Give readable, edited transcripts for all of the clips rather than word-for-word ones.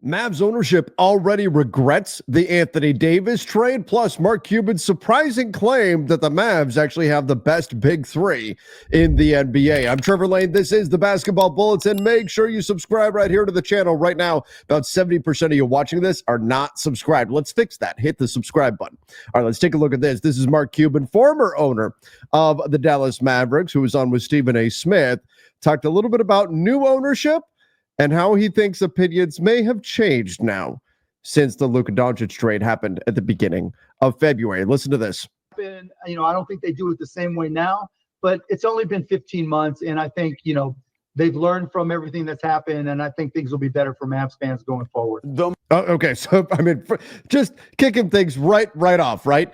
Mavs ownership already regrets the Anthony Davis trade, plus Mark Cuban's surprising claim that the Mavs actually have the best big three in the NBA. I'm Trevor Lane. This is the Basketball Bulletin. Make sure you subscribe right here to the channel right now. About 70% of you watching this are not subscribed. Let's fix that. Hit the subscribe button. All right, let's take a look at this. This is Mark Cuban, former owner of the Dallas Mavericks, who was on with Stephen A. Smith. Talked a little bit about new ownership and how he thinks opinions may have changed now since the Luka Doncic trade happened at the beginning of February. Listen to this. I don't think they do it the same way now, but it's only been 15 months, and I think, they've learned from everything that's happened, and I think things will be better for Mavs fans going forward. Okay, so, just kicking things right off, right?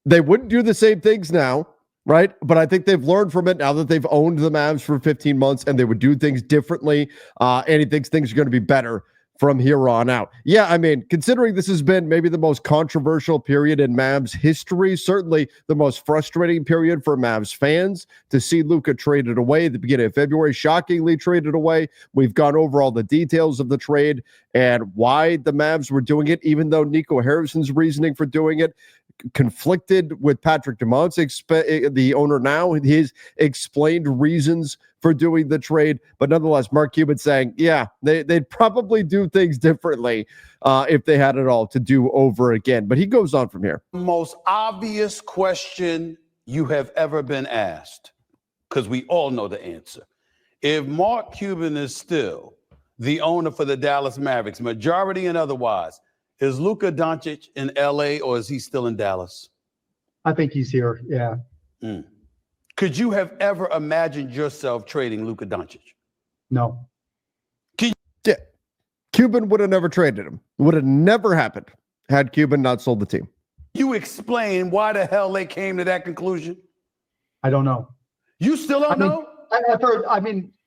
They wouldn't do the same things now, right? But I think they've learned from it now that they've owned the Mavs for 15 months and they would do things differently. And he thinks things are going to be better from here on out. Yeah, considering this has been maybe the most controversial period in Mavs history, certainly the most frustrating period for Mavs fans to see Luka traded away at the beginning of February, shockingly traded away. We've gone over all the details of the trade and why the Mavs were doing it, even though Nico Harrison's reasoning for doing it conflicted with Patrick Dumont, the owner now, his explained reasons for doing the trade. But nonetheless, Mark Cuban saying, yeah, they'd probably do things differently if they had it all to do over again. But he goes on from here. Most obvious question you have ever been asked, because we all know the answer. If Mark Cuban is still the owner for the Dallas Mavericks, majority and otherwise, is Luka Doncic in LA or is he still in Dallas? I think he's here, yeah. Could you have ever imagined yourself trading Luka Doncic? No. Yeah. Cuban would have never traded him. It would have never happened had Cuban not sold the team. You explain why the hell they came to that conclusion? I don't know. You still don't know? I've heard,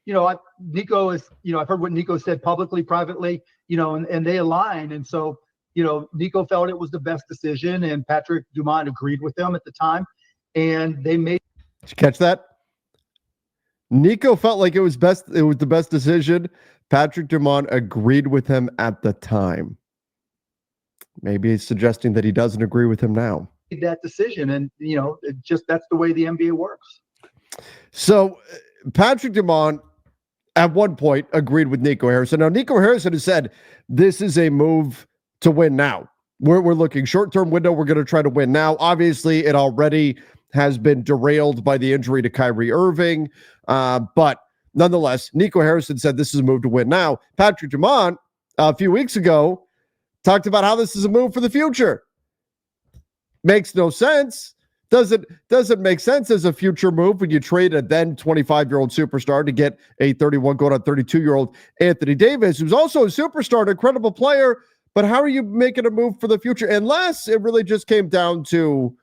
Nico is, I've heard what Nico said publicly, privately, and they align. And so, Nico felt it was the best decision, and Patrick Dumont agreed with them at the time. And they made. Did you catch that? Nico felt like it was the best decision. Patrick Dumont agreed with him at the time. Maybe he's suggesting that he doesn't agree with him now. That decision, and that's the way the NBA works. So Patrick Dumont at one point agreed with Nico Harrison. Now Nico Harrison has said this is a move to win now. We're looking short-term window. We're going to try to win now. Obviously, it already has been derailed by the injury to Kyrie Irving. But nonetheless, Nico Harrison said this is a move to win now. Patrick Dumont, a few weeks ago, talked about how this is a move for the future. Makes no sense. Doesn't make sense as a future move when you trade a then 25-year-old superstar to get a 31 going on 32-year-old Anthony Davis, who's also a superstar, an incredible player. But how are you making a move for the future? Unless it really just came down to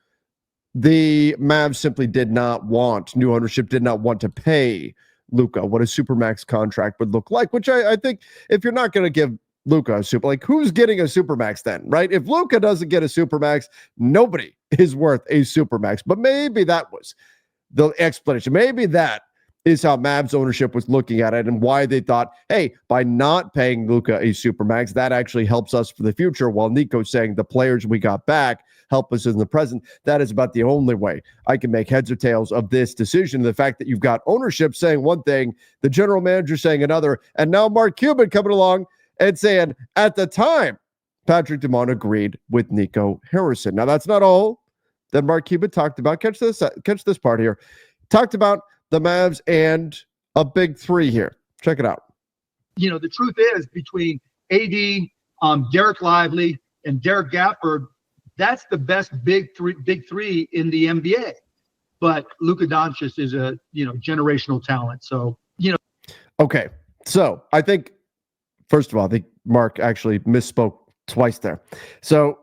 the Mavs simply did not want, new ownership did not want to pay Luka what a supermax contract would look like, which I think if you're not going to give Luka a super, like who's getting a supermax then, right? If Luka doesn't get a supermax, nobody is worth a supermax. But maybe that was the explanation. Maybe that is how Mavs ownership was looking at it and why they thought, hey, by not paying Luka a supermax, that actually helps us for the future. While Nico's saying the players we got back help us in the present. That is about the only way I can make heads or tails of this decision. The fact that you've got ownership saying one thing, the general manager saying another, and now Mark Cuban coming along and saying, at the time, Patrick Dumont agreed with Nico Harrison. Now, that's not all that Mark Cuban talked about. Catch this part here. Talked about the Mavs and a big three here. Check it out. The truth is between AD, Derek Lively, and Derek Gafford, that's the best big three in the NBA. But Luka Doncic is a generational talent. So Okay, so I think first of all, I think Mark actually misspoke twice there. So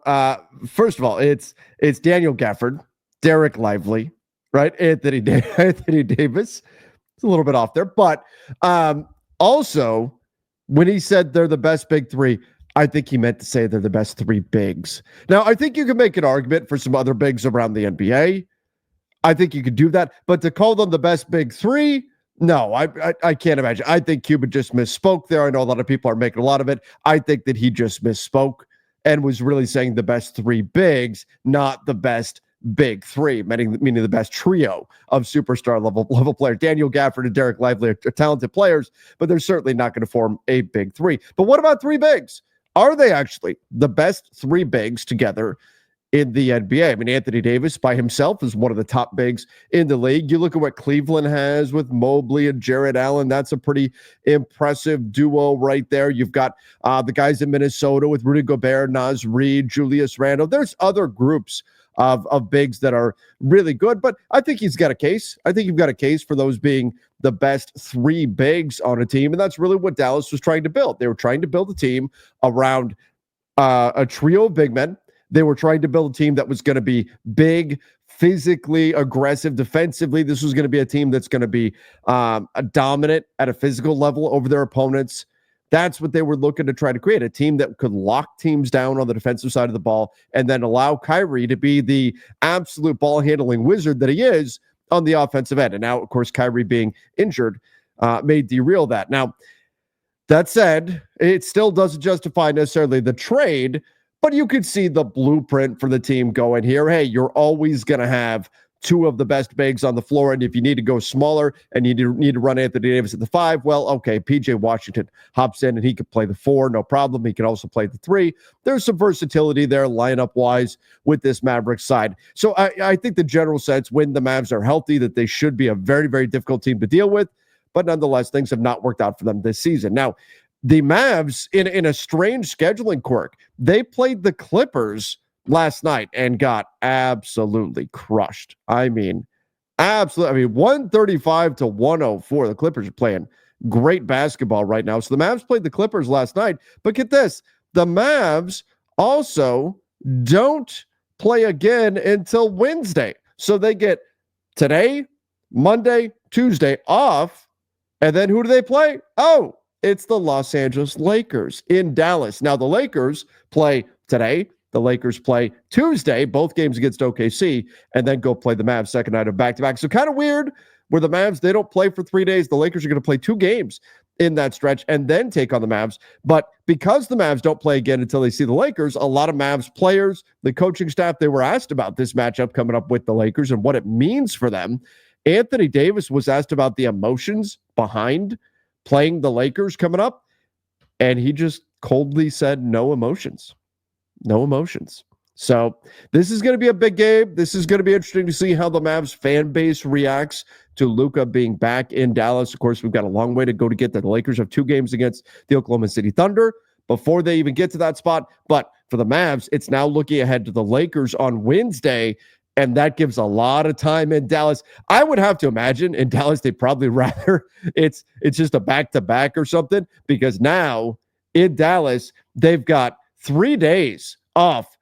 first of all, it's Daniel Gafford, Derek Lively, right? Anthony Davis. It's a little bit off there, but also when he said they're the best big three, I think he meant to say they're the best three bigs. Now, I think you can make an argument for some other bigs around the NBA. I think you could do that, but to call them the best big three, No, I can't imagine. I think Cuban just misspoke there. I know a lot of people are making a lot of it. I think that he just misspoke and was really saying the best three bigs, not the best big three, meaning the best trio of superstar level players. Daniel Gafford and Derek Lively are talented players, but they're certainly not going to form a big three. But what about three bigs? Are they actually the best three bigs together in the NBA? I mean, Anthony Davis by himself is one of the top bigs in the league. You look at what Cleveland has with Mobley and Jared Allen. That's a pretty impressive duo right there. You've got the guys in Minnesota with Rudy Gobert, Naz Reid, Julius Randle. There's other groups of bigs that are really good, but I think he's got a case. I think you've got a case for those being the best three bigs on a team, and that's really what Dallas was trying to build. They were trying to build a team around a trio of big men. They were trying to build a team that was going to be big, physically aggressive, defensively. This was going to be a team that's going to be a dominant at a physical level over their opponents. That's what they were looking to try to create, a team that could lock teams down on the defensive side of the ball and then allow Kyrie to be the absolute ball handling wizard that he is on the offensive end. And now, of course, Kyrie being injured may derail that. Now, that said, it still doesn't justify necessarily the trade, but you could see the blueprint for the team going here. Hey, you're always going to have two of the best bigs on the floor, and if you need to go smaller and you need to run Anthony Davis at the 5, well, okay, PJ Washington hops in and he could play the 4, no problem. He can also play the 3. There's some versatility there lineup-wise with this Mavericks side. So I think the general sense when the Mavs are healthy that they should be a very, very difficult team to deal with, but nonetheless, things have not worked out for them this season. Now, the Mavs, in a strange scheduling quirk, they played the Clippers last night and got absolutely crushed. I mean, absolutely. I mean, 135 to 104. The Clippers are playing great basketball right now. So the Mavs played the Clippers last night. But get this, the Mavs also don't play again until Wednesday. So they get today, Monday, Tuesday off. And then who do they play? Oh, it's the Los Angeles Lakers in Dallas. Now, the Lakers play today. The Lakers play Tuesday, both games against OKC, and then go play the Mavs second night of back-to-back. So kind of weird where the Mavs, they don't play for 3 days. The Lakers are going to play 2 games in that stretch and then take on the Mavs. But because the Mavs don't play again until they see the Lakers, a lot of Mavs players, the coaching staff, they were asked about this matchup coming up with the Lakers and what it means for them. Anthony Davis was asked about the emotions behind playing the Lakers coming up, and he just coldly said no emotions. No emotions. So this is going to be a big game. This is going to be interesting to see how the Mavs fan base reacts to Luka being back in Dallas. Of course, we've got a long way to go to get there. The Lakers have 2 games against the Oklahoma City Thunder before they even get to that spot. But for the Mavs, it's now looking ahead to the Lakers on Wednesday, and that gives a lot of time in Dallas. I would have to imagine in Dallas, they'd probably rather it's just a back-to-back or something, because now in Dallas, they've got 3 days off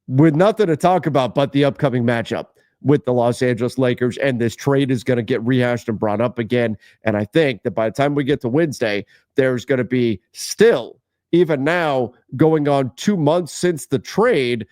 with nothing to talk about but the upcoming matchup with the Los Angeles Lakers, and this trade is going to get rehashed and brought up again. And I think that by the time we get to Wednesday, there's going to be still, even now, going on 2 months since the trade,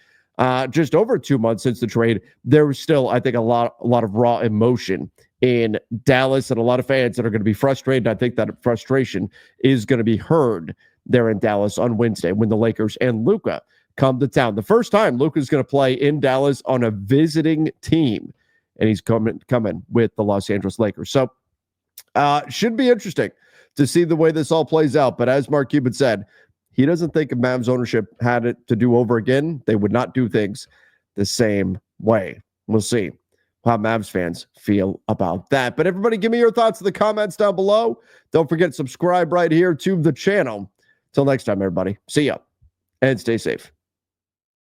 just over 2 months since the trade, there was still, I think, a lot of raw emotion in Dallas and a lot of fans that are going to be frustrated. I think that frustration is going to be heard there in Dallas on Wednesday when the Lakers and Luka come to town. The first time Luka's going to play in Dallas on a visiting team, and he's coming with the Los Angeles Lakers. So should be interesting to see the way this all plays out. But as Mark Cuban said, he doesn't think if Mavs ownership had it to do over again, they would not do things the same way. We'll see how Mavs fans feel about that. But everybody, give me your thoughts in the comments down below. Don't forget to subscribe right here to the channel. Till next time, everybody. See ya and stay safe.